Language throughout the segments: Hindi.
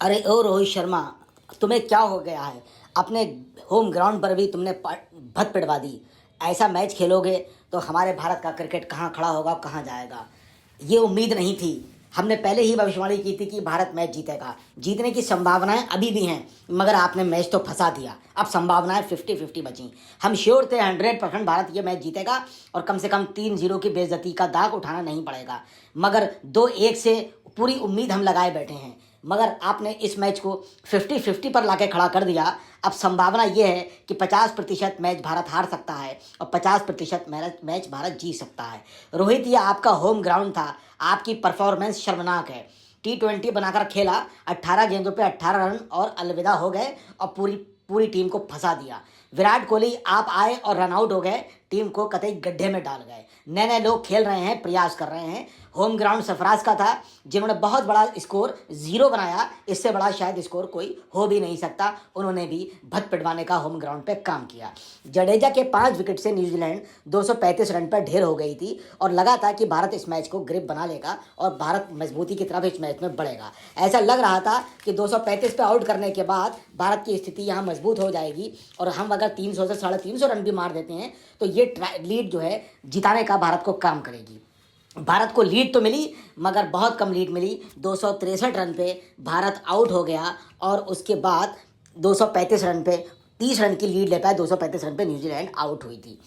अरे ओ रोहित शर्मा, तुम्हें क्या हो गया है? अपने होम ग्राउंड पर भी तुमने भत पिटवा दी। ऐसा मैच खेलोगे तो हमारे भारत का क्रिकेट कहाँ खड़ा होगा, कहाँ जाएगा? ये उम्मीद नहीं थी। हमने पहले ही भविष्यवाणी की थी कि भारत मैच जीतेगा। जीतने की संभावनाएं अभी भी हैं, मगर आपने मैच तो फंसा दिया। अब संभावनाएं 50-50 बची। हम श्योर थे 100% भारत ये मैच जीतेगा और कम से कम 3-0 की बेइज्जती का दाग उठाना नहीं पड़ेगा। मगर 2-1 से पूरी उम्मीद हम लगाए बैठे हैं, मगर आपने इस मैच को 50-50 पर लाके खड़ा कर दिया। अब संभावना यह है कि 50% मैच भारत हार सकता है और 50% मैच भारत जीत सकता है। रोहित, ये आपका होम ग्राउंड था, आपकी परफॉर्मेंस शर्मनाक है। T20 बनाकर खेला, 18 गेंदों पे 18 रन और अलविदा हो गए और पूरी पूरी टीम को फंसा दिया। विराट कोहली आप आए और रन आउट हो गए, टीम को कतई गड्ढे में डाल गए। नए नए लोग खेल रहे हैं, प्रयास कर रहे हैं। होम ग्राउंड सरफराज का था, जिन्होंने बहुत बड़ा स्कोर 0 बनाया। इससे बड़ा शायद स्कोर कोई हो भी नहीं सकता। उन्होंने भी भत पिटवाने का होम ग्राउंड पे काम किया। जडेजा के 5 विकेट से न्यूजीलैंड 235 रन पर ढेर हो गई थी और लगा था कि भारत इस मैच को ग्रिप बना लेगा और भारत मजबूती की तरफ इस मैच में बढ़ेगा। ऐसा लग रहा था कि 235 पे आउट करने के बाद भारत की स्थिति यहाँ मजबूत हो जाएगी और हम अगर 300 से 350 रन भी मार देते हैं तो ये लीड जो है जिताने का भारत को काम करेगी। भारत को लीड तो मिली, मगर बहुत कम लीड मिली। 263 रन पे भारत आउट हो गया और उसके बाद 235 रन पे 30 रन की लीड ले पाया। 235 रन पे न्यूजीलैंड आउट हुई थी।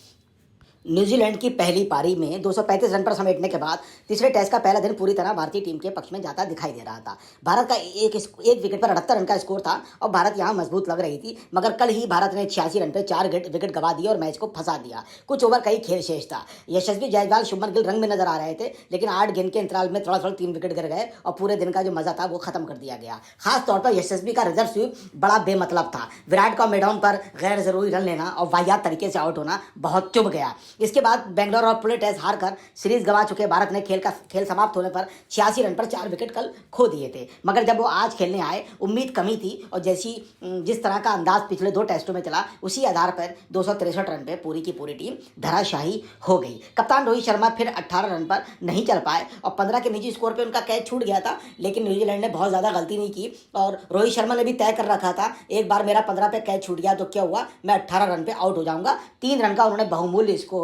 न्यूजीलैंड की पहली पारी में 235 रन पर समेटने के बाद तीसरे टेस्ट का पहला दिन पूरी तरह भारतीय टीम के पक्ष में जाता दिखाई दे रहा था। भारत का एक विकेट पर 78 रन का स्कोर था और भारत यहां मजबूत लग रही थी, मगर कल ही भारत ने 86 रन पर 4 विकेट गंवा दिए और मैच को फंसा दिया। कुछ ओवर का ही खेल शेष था। यशस्वी जायसवाल, शुभमन गिल रंग में नजर आ रहे थे, लेकिन 8 गेंद के अंतराल में थोड़ा 3 विकेट गिर गए और पूरे दिन का जो मजा था वो खत्म कर दिया गया। खास तौर पर यशस्वी का रिजर्व स्वीप बड़ा बेमतलब था। विराट का मैदान पर गैर जरूरी रन लेना और वाहियात तरीके से आउट होना बहुत चुभ गया। इसके बाद बेंगलोर और पुणे टेस्ट हारकर सीरीज गंवा चुके भारत ने खेल समाप्त होने पर 86 रन पर 4 विकेट कल खो दिए थे। मगर जब वो आज खेलने आए, उम्मीद कमी थी और जिस तरह का अंदाज पिछले 2 टेस्टों में चला, उसी आधार पर 263 रन पे पूरी की पूरी टीम धराशाही हो गई। कप्तान रोहित शर्मा फिर 18 रन पर नहीं चल पाए और 15 के निजी स्कोर पर उनका कैच छूट गया था, लेकिन न्यूजीलैंड ने बहुत ज़्यादा गलती नहीं की और रोहित शर्मा ने भी तय कर रखा था, एक बार मेरा 15 पे कैच छूट गया तो क्या हुआ, मैं 18 रन पे आउट हो जाऊंगा। 3 रन का उन्होंने बहुमूल्य स्कोर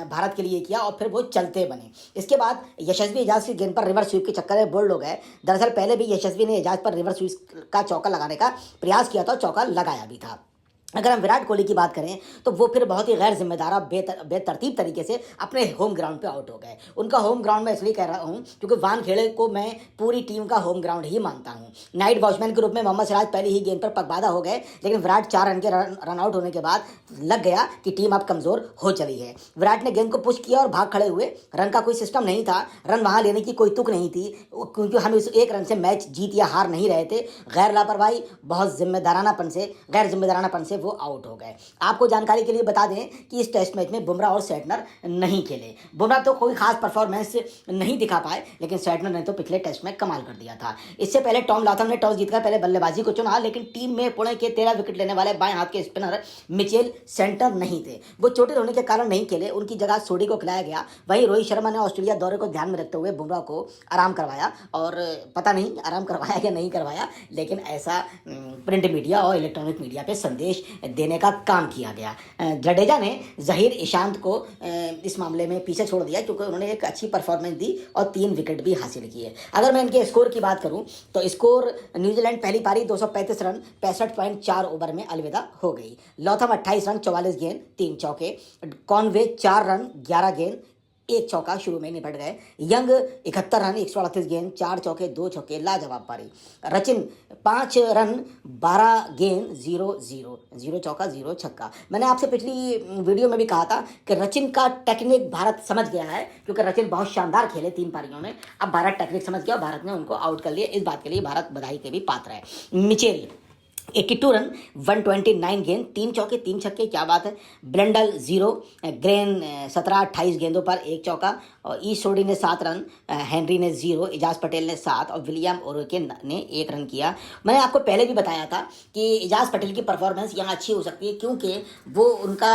भारत के लिए किया और फिर वो चलते बने। इसके बाद यशस्वी एजाज की गेंद पर रिवर्स स्वीप के चक्कर में बोल्ड हो गए। दरअसल पहले भी यशस्वी ने एजाज पर रिवर्स स्वीप का चौका लगाने का प्रयास किया था, चौका लगाया भी था। अगर हम विराट कोहली की बात करें तो वो फिर बहुत ही गैर जिम्मेदार और बेतरतीब तरीके से अपने होम ग्राउंड पे आउट हो गए। उनका होम ग्राउंड मैं इसलिए कह रहा हूँ क्योंकि वानखेड़े को मैं पूरी टीम का होम ग्राउंड ही मानता हूँ। नाइट वॉचमैन के रूप में मोहम्मद सिराज पहले ही गेंद पर पगबादा हो गए, लेकिन विराट 4 रन के रन आउट होने के बाद लग गया कि टीम अब कमजोर हो चली है। विराट ने गेंद को पुश किया और भाग खड़े हुए। रन का कोई सिस्टम नहीं था, रन वहां लेने की कोई तुक नहीं थी, क्योंकि हम इस 1 रन से मैच जीत या हार नहीं रहे थे। गैर लापरवाही, बहुत गैर जिम्मेदारानापन से वो आउट हो गए। आपको जानकारी के लिए बता दें कि इस टेस्ट मैच में बुमराह और सैटनर नहीं खेले। बुमराह तो कोई खास परफॉर्मेंस नहीं दिखा पाए, लेकिन सैटनर ने तो पिछले टेस्ट में कमाल कर दिया था। इससे पहले टॉम लाथम ने टॉस जीतकर पहले बल्लेबाजी को चुना, लेकिन टीम में पुणे के 13 विकेट लेने वाले बाएं हाथ के स्पिनर मिचेल सेंटर नहीं थे। वो चोटिल होने के कारण नहीं खेले, उनकी जगह सोडी को खिलाया गया। वहीं रोहित शर्मा ने ऑस्ट्रेलिया दौरे को ध्यान में रखते हुए बुमराह को आराम करवाया, और पता नहीं आराम करवाया या नहीं करवाया, लेकिन ऐसा प्रिंट मीडिया और इलेक्ट्रॉनिक मीडिया पे संदेश देने का काम किया गया। जडेजा ने जहीर ईशांत को इस मामले में पीछे छोड़ दिया, क्योंकि उन्होंने एक अच्छी परफॉर्मेंस दी और 3 विकेट भी हासिल किए। अगर मैं इनके स्कोर की बात करूं तो स्कोर न्यूजीलैंड पहली पारी 235 रन 65.4 ओवर में अलविदा हो गई। लॉथम 28 रन 44 गेंद 3 चौके। कॉनवे 4 रन 11 गेंद 1 चौका शुरू में निपट गए। यंग 71 रन 138 गेंद 4 चौके 2 छक्के, लाजवाब पारी। रचिन 5 रन 12 गेंद 0 चौका 0 छक्का। मैंने आपसे पिछली वीडियो में भी कहा था कि रचिन का टेक्निक भारत समझ गया है, क्योंकि रचिन बहुत शानदार खेले 3 पारियों में। अब भारत टेक्निक समझ गया, भारत ने उनको आउट कर लिया। इस बात के लिए भारत बधाई के भी पात्र है। 82 रन, 129 गेंद, 3 चौके 3 छक्के, क्या बात है। ब्रेंडल 0, ग्रेन 17-28 गेंदों पर 1 चौका, और ई सोडी ने 7 रन, हेनरी ने 0, इजाज पटेल ने 7 और विलियम ओरोके ने 1 रन किया। मैंने आपको पहले भी बताया था कि इजाज पटेल की परफॉर्मेंस यहाँ अच्छी हो सकती है, क्योंकि वो उनका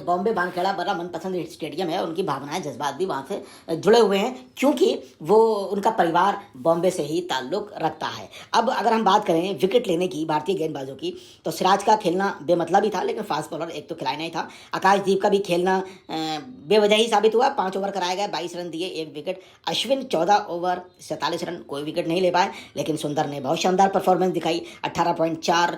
बॉम्बे वानखेड़ा बड़ा मनपसंद स्टेडियम है, उनकी भावनाएं जज्बात भी वहाँ से जुड़े हुए हैं, क्योंकि वो उनका परिवार बॉम्बे से ही ताल्लुक रखता है। अब अगर हम बात करें विकेट लेने की भारतीय गेंदबाजों की, तो सिराज का खेलना बेमतलब ही था, लेकिन फास्ट बॉलर एक तो खिलाना ही था। आकाशदीप का भी खेलना बेवजह ही साबित हुआ, 5 ओवर कराए गए, 22 रन दिए, 1 विकेट। अश्विन 14 ओवर 47 रन, कोई विकेट नहीं ले पाए, लेकिन सुंदर ने बहुत शानदार परफॉर्मेंस दिखाई, 18.4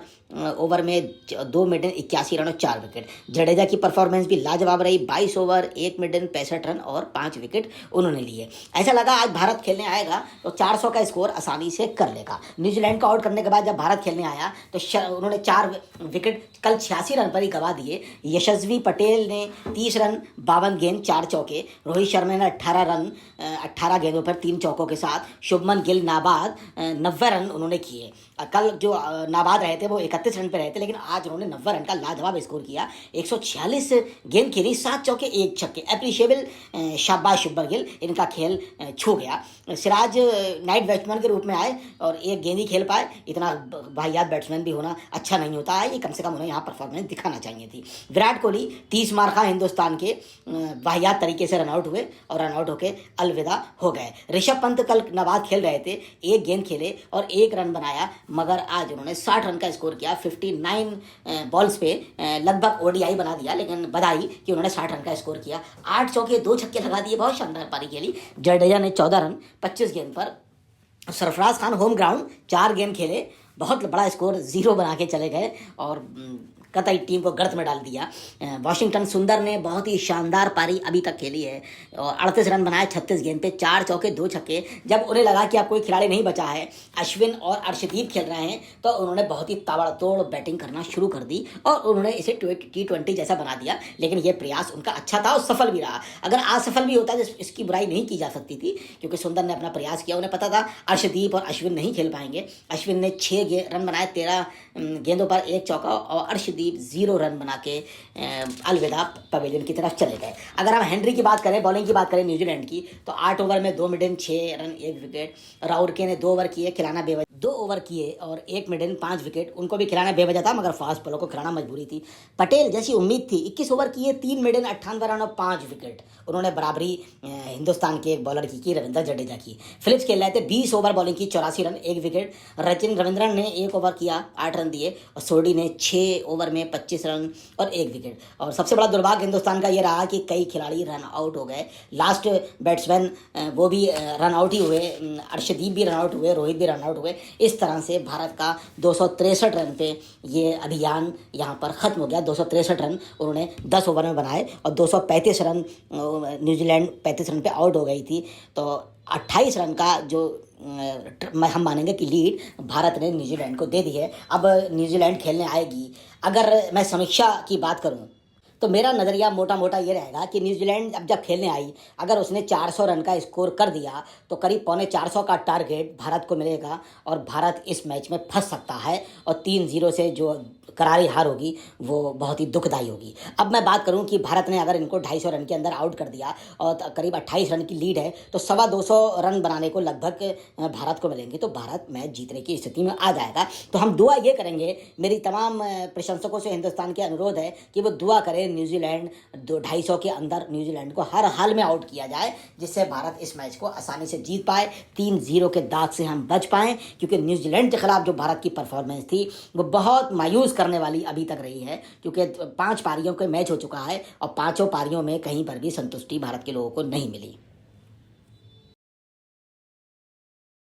ओवर में 2 मिडन 81 रन और 4 विकेट। जडेजा की परफॉर्मेंस भी लाजवाब रही, 22 ओवर 1 मिडन 65 रन और 5 विकेट उन्होंने लिए। ऐसा लगा आज भारत खेलने आएगा तो 400 का स्कोर आसानी से कर लेगा। न्यूजीलैंड को आउट करने के बाद जब भारत खेलने आया तो उन्होंने 4 विकेट कल 86 रन पर ही गवा दिए। यशस्वी पटेल ने 30 रन 52 गेंद 4 चौके, रोहित शर्मा ने 18 रन 18 गेंदों पर 3 चौकों के साथ, शुभमन गिल नाबाद 90 रन उन्होंने किए। कल जो नाबाद रहे थे वो 31 रन पे रहे थे, लेकिन आज उन्होंने 90 रन का लाजवाब स्कोर किया। 146 गेंद खेली, 7 चौके 1 छक्के, एप्रिशिएबल, शाबाश शुभमन गिल, इनका खेल छू गया। सिराज नाइट बैट्समैन के रूप में आए और 1 गेंद ही खेल पाए, इतना वाहियात बैट्समैन भी होना अच्छा नहीं होता है, ये कम से कम उन्हें यहाँ परफॉर्मेंस दिखाना चाहिए थी। विराट कोहली 30 मार खा हिंदुस्तान के वाहियात तरीके से रनआउट हुए और रनआउट होकर अलविदा हो गए। ऋषभ पंत कल नाबाद खेल रहे थे, 1 गेंद खेले और 1 रन बनाया, मगर आज उन्होंने 60 रन का स्कोर किया। 59 बॉल्स पे लगभग ओडीआई बना दिया, लेकिन बधाई कि उन्होंने 60 रन का स्कोर किया। 8 चौके 2 छक्के लगा दिए, बहुत शानदार पारी खेली। जडेजा ने 14 रन 25 गेंद पर। सरफराज खान होम ग्राउंड 4 गेंद खेले, बहुत बड़ा स्कोर 0 बना के चले गए और कतई टीम को गर्त में डाल दिया। वाशिंगटन सुंदर ने बहुत ही शानदार पारी अभी तक खेली है और 38 रन बनाए 36 गेंद पे, 4 चौके 2 छक्के। जब उन्हें लगा कि अब कोई खिलाड़ी नहीं बचा है, अश्विन और अर्शदीप खेल रहे हैं, तो उन्होंने बहुत ही ताबड़तोड़ बैटिंग करना शुरू कर दी और उन्होंने इसे T20 जैसा बना दिया। लेकिन यह प्रयास उनका अच्छा था और सफल भी रहा। अगर असफल भी होता तो इसकी बुराई नहीं की जा सकती थी, क्योंकि सुंदर ने अपना प्रयास किया। उन्हें पता था अर्शदीप और अश्विन नहीं खेल पाएंगे। अश्विन ने 6 रन बनाए 13 गेंदों पर 1 चौका, और अर्शदीप 0 रन बना के अलविदा पवेलियन की तरफ चले गए। अगर हम हेनरी की बात करें, बॉलिंग की बात करें न्यूजीलैंड की, तो 8 ओवर में 2 मिडन 6 रन 1 विकेट। राउरके ने 2 ओवर किए, खिलाना बेवजह 2 ओवर किए और 1 मिडन 5 विकेट। उनको भी खिलाना बेवजह था, मगर फास्ट बॉलर को खिलाना मजबूरी थी। पटेल जैसी उम्मीद थी, 21 ओवर किए, 3 मिडन 58 रन और 5 विकेट। उन्होंने बराबरी हिंदुस्तान के एक बॉलर की रविंद्र जडेजा की। फिलिप्स खेल रहे थे, 20 ओवर बॉलिंग की, 84 रन 1 विकेट। रविंद्रन ने 1 ओवर किया, 8 रन दिए, और सोडी ने 6 ओवर में 25 रन और 1 विकेट। और सबसे बड़ा दुर्भाग्य हिंदुस्तान का ये रहा कि कई खिलाड़ी रन आउट हो गए। लास्ट बैट्समैन वो भी रन आउट ही हुए, अर्शदीप भी रन आउट हुए, रोहित भी रन आउट हुए। इस तरह से भारत का 263 रन पे ये अभियान यहाँ पर ख़त्म हो गया। 263 रन उन्होंने 10 ओवर में बनाए और 235 रन न्यूजीलैंड 35 रन पे आउट हो गई थी। तो 28 रन का जो हम मानेंगे कि लीड भारत ने न्यूजीलैंड को दे दी है। अब न्यूजीलैंड खेलने आएगी। अगर मैं समीक्षा की बात करूं तो मेरा नज़रिया मोटा मोटा ये रहेगा कि न्यूजीलैंड अब जब खेलने आई, अगर उसने 400 रन का स्कोर कर दिया तो करीब 425 का टारगेट भारत को मिलेगा और भारत इस मैच में फंस सकता है और 3-0 से जो करारी हार होगी वो बहुत ही दुखदाई होगी। अब मैं बात करूं कि भारत ने अगर इनको 250 रन के अंदर आउट कर दिया और करीब 28 रन की लीड है, तो 225 रन बनाने को लगभग भारत को मिलेंगे, तो भारत मैच जीतने की स्थिति में आ जाएगा। तो हम दुआ ये करेंगे, मेरी तमाम प्रशंसकों से हिंदुस्तान के अनुरोध है कि वो दुआ करें न्यूजीलैंड 250 के अंदर न्यूजीलैंड को हर हाल में आउट किया जाए, जिससे भारत इस मैच को आसानी से जीत पाए, 3-0 के दाग से हम बच पाएँ। क्योंकि न्यूजीलैंड के खिलाफ जो भारत की परफॉर्मेंस थी वो बहुत मायूस करने वाली अभी तक रही है, क्योंकि 5 पारियों के मैच हो चुका है और 5 पारियों में कहीं पर भी संतुष्टि भारत के लोगों को नहीं मिली।